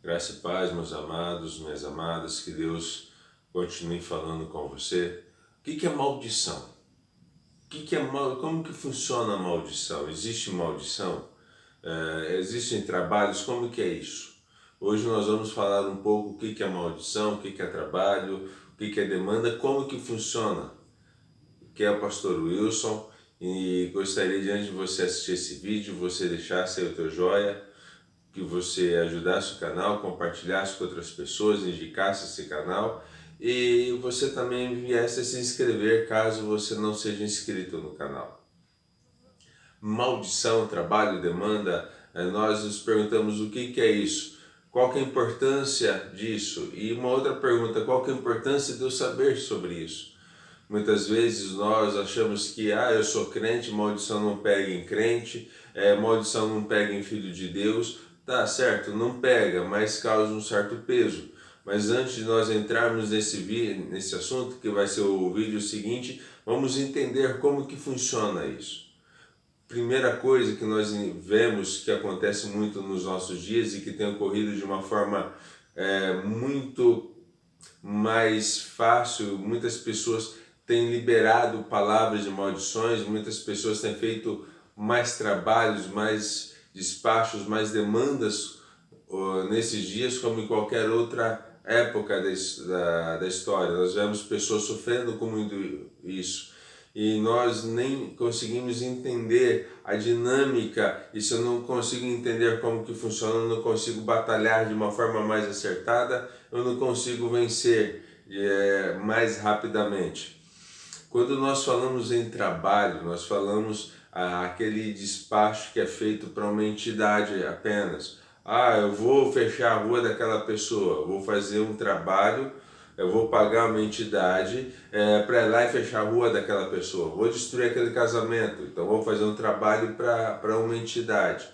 Graça e paz, meus amados, minhas amadas, que Deus continue falando com você. O que é maldição? Como que funciona a maldição? Existe maldição? Existem trabalhos? Como que é isso? Hoje nós vamos falar um pouco o que é maldição, o que é trabalho, o que é demanda, como que funciona. Que é o pastor Wilson e gostaria de, antes de você assistir esse vídeo, você deixasse aí o teu joia, que você ajudasse o canal, compartilhasse com outras pessoas, indicasse esse canal e você também viesse a se inscrever caso você não seja inscrito no canal. Maldição, trabalho, demanda, nós nos perguntamos o que é isso, qual que é a importância disso e uma outra pergunta, qual que é a importância de eu saber sobre isso. Muitas vezes nós achamos que eu sou crente, maldição não pega em crente, maldição não pega em filho de Deus. Tá certo, não pega, mas causa um certo peso. Mas antes de nós entrarmos nesse assunto, que vai ser o vídeo seguinte, vamos entender como que funciona isso. Primeira coisa que nós vemos que acontece muito nos nossos dias e que tem ocorrido de uma forma muito mais fácil, muitas pessoas têm liberado palavras de maldições, muitas pessoas têm feito mais trabalhos, mais despachos, mais demandas nesses dias, como em qualquer outra época da história. Nós vemos pessoas sofrendo com muito isso. E nós nem conseguimos entender a dinâmica, e se eu não consigo entender como que funciona, eu não consigo batalhar de uma forma mais acertada, eu não consigo vencer mais rapidamente. Quando nós falamos em trabalho, nós falamos aquele despacho que é feito para uma entidade apenas. Eu vou fechar a rua daquela pessoa, vou fazer um trabalho, eu vou pagar uma entidade para ir lá e fechar a rua daquela pessoa, vou destruir aquele casamento, então vou fazer um trabalho para uma entidade.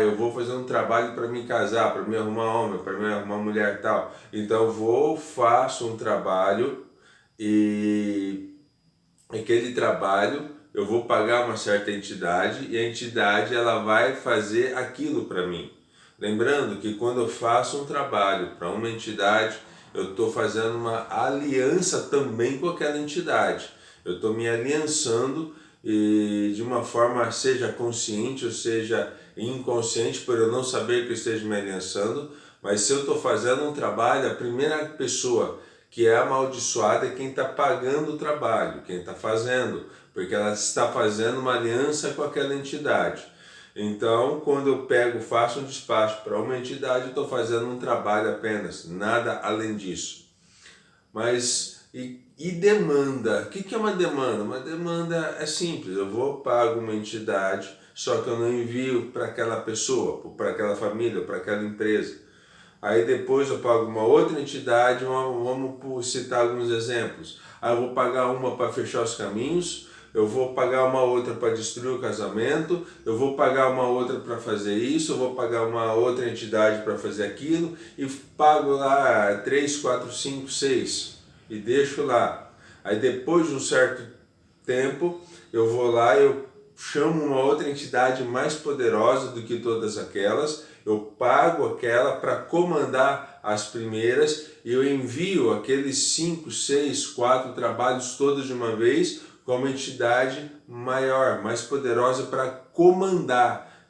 Eu vou fazer um trabalho para me casar, para me arrumar homem, para me arrumar mulher tal. Então faço um trabalho e aquele trabalho eu vou pagar uma certa entidade e a entidade ela vai fazer aquilo para mim. Lembrando que quando eu faço um trabalho para uma entidade, eu estou fazendo uma aliança também com aquela entidade. Eu estou me aliançando e de uma forma seja consciente ou seja inconsciente, por eu não saber que eu esteja me aliançando, mas se eu estou fazendo um trabalho, a primeira pessoa que é amaldiçoada é quem está pagando o trabalho, quem está fazendo, porque ela está fazendo uma aliança com aquela entidade. Então, quando eu faço um despacho para uma entidade, eu estou fazendo um trabalho apenas, nada além disso. Mas, e demanda? O que é uma demanda? Uma demanda é simples, eu pago uma entidade, só que eu não envio para aquela pessoa, para aquela família, para aquela empresa. Aí depois eu pago uma outra entidade, vamos citar alguns exemplos. Eu vou pagar uma para fechar os caminhos, eu vou pagar uma outra para destruir o casamento, eu vou pagar uma outra para fazer isso, eu vou pagar uma outra entidade para fazer aquilo e pago lá 3, 4, 5, 6 e deixo lá. Aí depois de um certo tempo eu vou lá, eu chamo uma outra entidade mais poderosa do que todas aquelas, eu pago aquela para comandar as primeiras e eu envio aqueles 5, 6, 4 trabalhos todos de uma vez com uma entidade maior, mais poderosa para comandar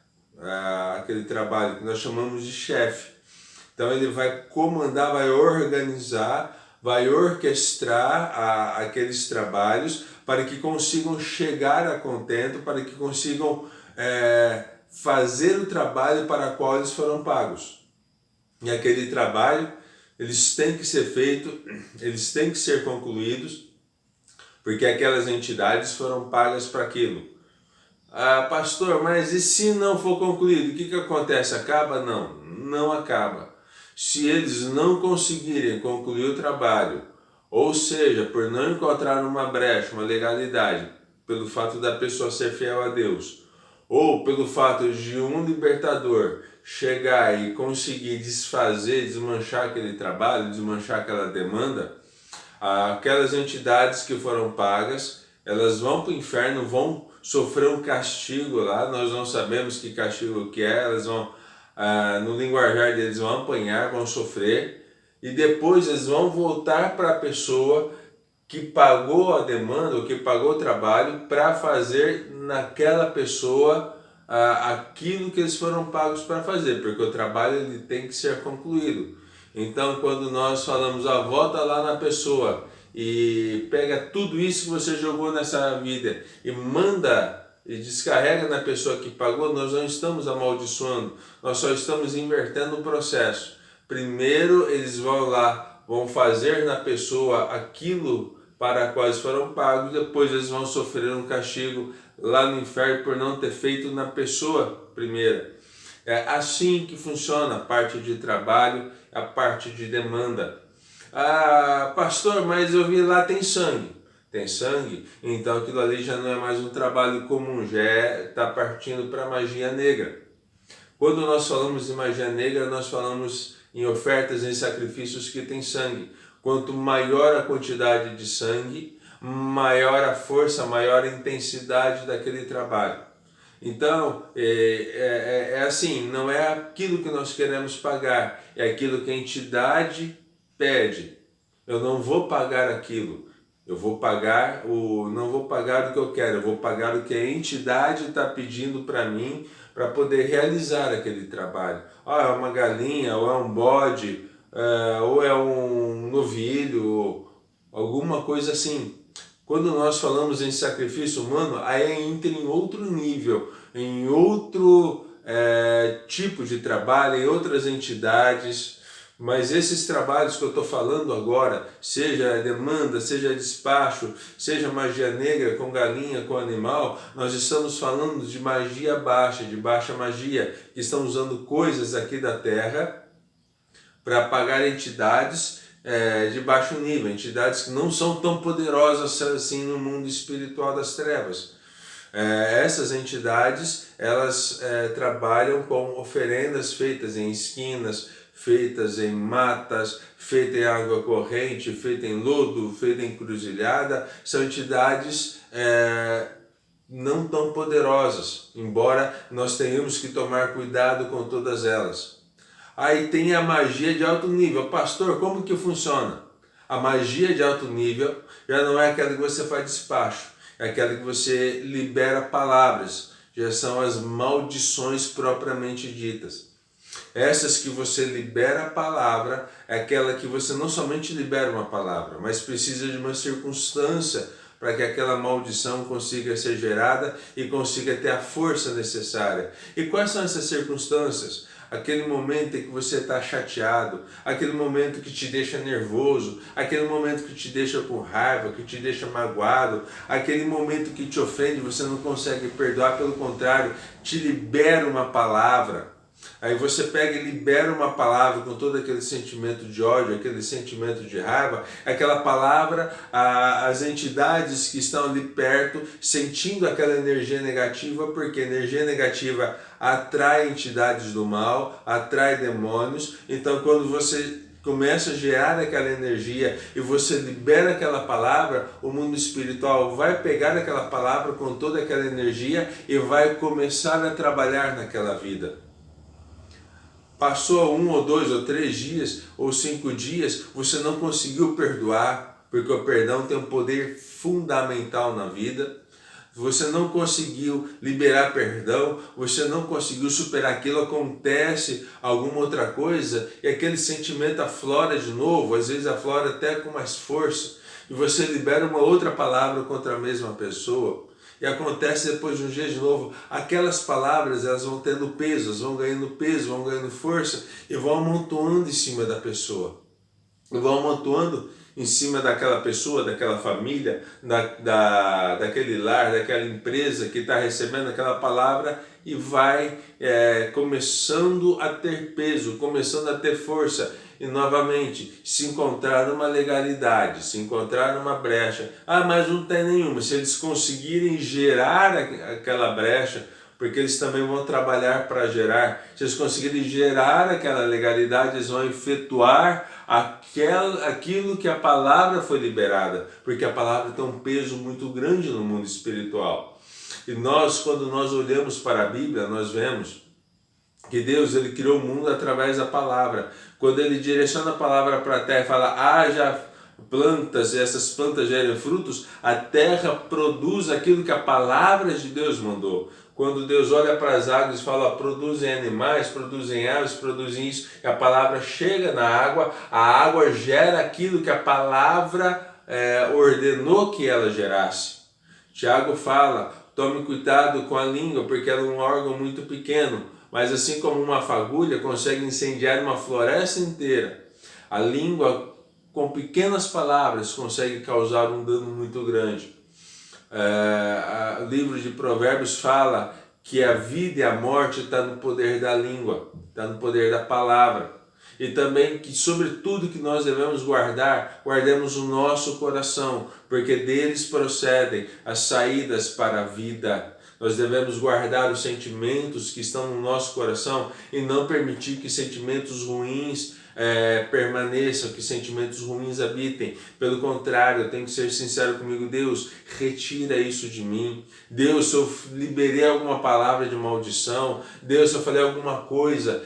aquele trabalho que nós chamamos de chefe. Então ele vai comandar, vai organizar, vai orquestrar aqueles trabalhos para que consigam chegar a contento, para que consigam fazer o trabalho para o qual eles foram pagos. E aquele trabalho, eles têm que ser feitos, eles têm que ser concluídos, porque aquelas entidades foram pagas para aquilo. Pastor, mas e se não for concluído, o que acontece? Acaba? Não, não acaba. Se eles não conseguirem concluir o trabalho, ou seja, por não encontrar uma brecha, uma legalidade, pelo fato da pessoa ser fiel a Deus, ou pelo fato de um libertador chegar e conseguir desfazer, desmanchar aquele trabalho, desmanchar aquela demanda, aquelas entidades que foram pagas, elas vão para o inferno, vão sofrer um castigo lá, nós não sabemos que castigo que é, elas vão no linguajar deles, vão apanhar, vão sofrer, e depois eles vão voltar para a pessoa que pagou a demanda, ou que pagou o trabalho, para fazer naquela pessoa aquilo que eles foram pagos para fazer, porque o trabalho ele tem que ser concluído. Então, quando nós falamos, volta lá na pessoa e pega tudo isso que você jogou nessa vida e manda e descarrega na pessoa que pagou, nós não estamos amaldiçoando, nós só estamos invertendo o processo. Primeiro eles vão lá, vão fazer na pessoa aquilo para quais foram pagos, depois eles vão sofrer um castigo lá no inferno por não ter feito na pessoa primeira. É assim que funciona a parte de trabalho, a parte de demanda. Pastor, mas eu vi lá tem sangue. Tem sangue? Então aquilo ali já não é mais um trabalho comum, já está partindo para a magia negra. Quando nós falamos em magia negra, nós falamos em ofertas, em sacrifícios que tem sangue. Quanto maior a quantidade de sangue, maior a força, maior a intensidade daquele trabalho. Então, é assim, não é aquilo que nós queremos pagar, é aquilo que a entidade pede. Eu não vou pagar aquilo, eu vou pagar não vou pagar o que eu quero, eu vou pagar o que a entidade está pedindo para mim, para poder realizar aquele trabalho. É uma galinha, ou é um bode, ou é um novilho, alguma coisa assim. Quando nós falamos em sacrifício humano, aí entra em outro nível, em outro tipo de trabalho, em outras entidades. Mas esses trabalhos que eu estou falando agora, seja demanda, seja despacho, seja magia negra com galinha, com animal, nós estamos falando de magia baixa, de baixa magia, que estão usando coisas aqui da Terra para pagar entidades de baixo nível, entidades que não são tão poderosas assim no mundo espiritual das trevas. Essas entidades, elas trabalham com oferendas feitas em esquinas, feitas em matas, feitas em água corrente, feitas em lodo, feitas em encruzilhada. São entidades não tão poderosas, embora nós tenhamos que tomar cuidado com todas elas. Aí tem a magia de alto nível. Pastor, como que funciona? A magia de alto nível já não é aquela que você faz despacho, é aquela que você libera palavras, já são as maldições propriamente ditas. Essas que você libera a palavra é aquela que você não somente libera uma palavra, mas precisa de uma circunstância para que aquela maldição consiga ser gerada e consiga ter a força necessária. E quais são essas circunstâncias? Aquele momento em que você está chateado, aquele momento que te deixa nervoso, aquele momento que te deixa com raiva, que te deixa magoado, aquele momento que te ofende, você não consegue perdoar, pelo contrário, te libera uma palavra. Aí você pega e libera uma palavra com todo aquele sentimento de ódio, aquele sentimento de raiva, aquela palavra, as entidades que estão ali perto, sentindo aquela energia negativa, porque energia negativa atrai entidades do mal, atrai demônios. Então quando você começa a gerar aquela energia e você libera aquela palavra, o mundo espiritual vai pegar aquela palavra com toda aquela energia e vai começar a trabalhar naquela vida. Passou 1 ou 2 ou 3 dias ou 5 dias, você não conseguiu perdoar, porque o perdão tem um poder fundamental na vida. Você não conseguiu liberar perdão, você não conseguiu superar aquilo, acontece alguma outra coisa e aquele sentimento aflora de novo, às vezes aflora até com mais força, e você libera uma outra palavra contra a mesma pessoa. E acontece depois de um dia de novo, aquelas palavras elas vão tendo peso, elas vão ganhando força e vão amontoando em cima da pessoa. E vão amontoando em cima daquela pessoa, daquela família, daquele lar, daquela empresa que está recebendo aquela palavra e vai começando a ter peso, começando a ter força. E novamente, se encontrar numa legalidade, se encontrar numa brecha, mas não tem nenhuma. Se eles conseguirem gerar aquela brecha, porque eles também vão trabalhar para gerar, se eles conseguirem gerar aquela legalidade, eles vão efetuar aquilo que a palavra foi liberada, porque a palavra tem um peso muito grande no mundo espiritual. E nós, quando nós olhamos para a Bíblia, nós vemos que Deus ele criou o mundo através da palavra. Quando ele direciona a palavra para a terra e fala, haja plantas e essas plantas gerem frutos, a terra produz aquilo que a palavra de Deus mandou. Quando Deus olha para as águas e fala, produzem animais, produzem aves, produzem isso, e a palavra chega na água, a água gera aquilo que a palavra ordenou que ela gerasse. Tiago fala, tome cuidado com a língua, porque ela é um órgão muito pequeno, mas assim como uma fagulha consegue incendiar uma floresta inteira, a língua com pequenas palavras consegue causar um dano muito grande. O livro de Provérbios fala que a vida e a morte está no poder da língua, está no poder da palavra. E também que sobre tudo que nós devemos guardar, guardemos o nosso coração, porque deles procedem as saídas para a vida. Nós devemos guardar os sentimentos que estão no nosso coração e não permitir que sentimentos ruins permaneçam, que sentimentos ruins habitem. Pelo contrário, eu tenho que ser sincero comigo. Deus, retira isso de mim. Deus, se eu liberei alguma palavra de maldição, Deus, se eu falei alguma coisa,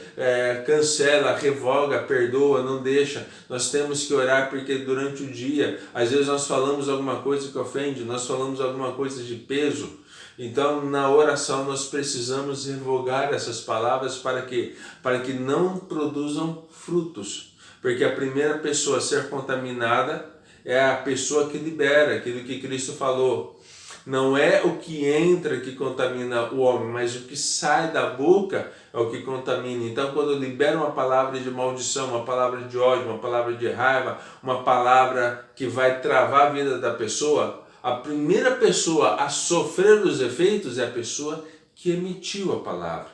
cancela, revoga, perdoa, não deixa. Nós temos que orar, porque durante o dia, às vezes nós falamos alguma coisa que ofende, nós falamos alguma coisa de peso. Então, na oração, nós precisamos revogar essas palavras para que não produzam frutos. Porque a primeira pessoa a ser contaminada é a pessoa que libera aquilo que Cristo falou. Não é o que entra que contamina o homem, mas o que sai da boca é o que contamina. Então, quando eu libero uma palavra de maldição, uma palavra de ódio, uma palavra de raiva, uma palavra que vai travar a vida da pessoa, a primeira pessoa a sofrer os efeitos é a pessoa que emitiu a palavra.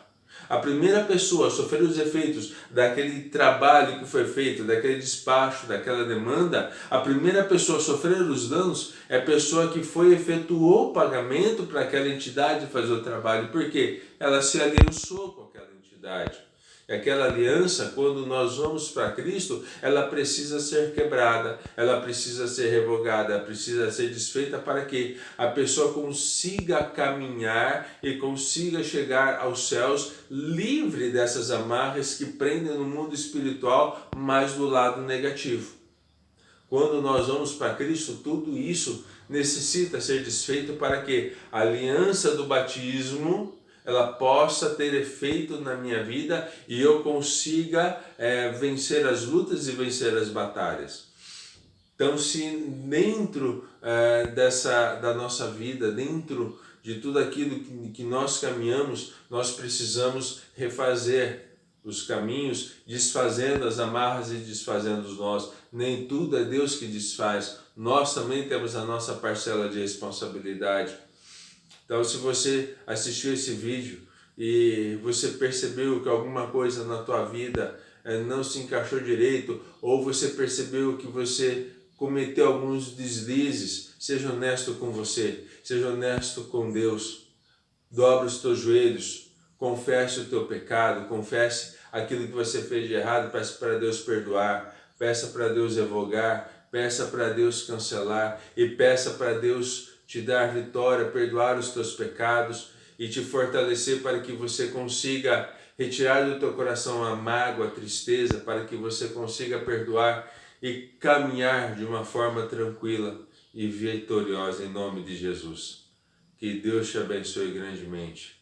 A primeira pessoa a sofrer os efeitos daquele trabalho que foi feito, daquele despacho, daquela demanda, a primeira pessoa a sofrer os danos é a pessoa que efetuou o pagamento para aquela entidade fazer o trabalho, porque ela se aliançou com aquela entidade. E aquela aliança, quando nós vamos para Cristo, ela precisa ser quebrada, ela precisa ser revogada, ela precisa ser desfeita para que a pessoa consiga caminhar e consiga chegar aos céus livre dessas amarras que prendem no mundo espiritual, mas do lado negativo. Quando nós vamos para Cristo, tudo isso necessita ser desfeito para que a aliança do batismo ela possa ter efeito na minha vida e eu consiga vencer as lutas e vencer as batalhas. Então, se dentro da nossa vida, dentro de tudo aquilo que nós caminhamos, nós precisamos refazer os caminhos, desfazendo as amarras e desfazendo os nós. Nem tudo é Deus que desfaz, nós também temos a nossa parcela de responsabilidade. Então, se você assistiu esse vídeo e você percebeu que alguma coisa na tua vida não se encaixou direito, ou você percebeu que você cometeu alguns deslizes, seja honesto com você, seja honesto com Deus. Dobre os teus joelhos, confesse o teu pecado, confesse aquilo que você fez de errado, peça para Deus perdoar, peça para Deus revogar, peça para Deus cancelar e peça para Deus te dar vitória, perdoar os teus pecados e te fortalecer para que você consiga retirar do teu coração a mágoa, a tristeza, para que você consiga perdoar e caminhar de uma forma tranquila e vitoriosa em nome de Jesus. Que Deus te abençoe grandemente.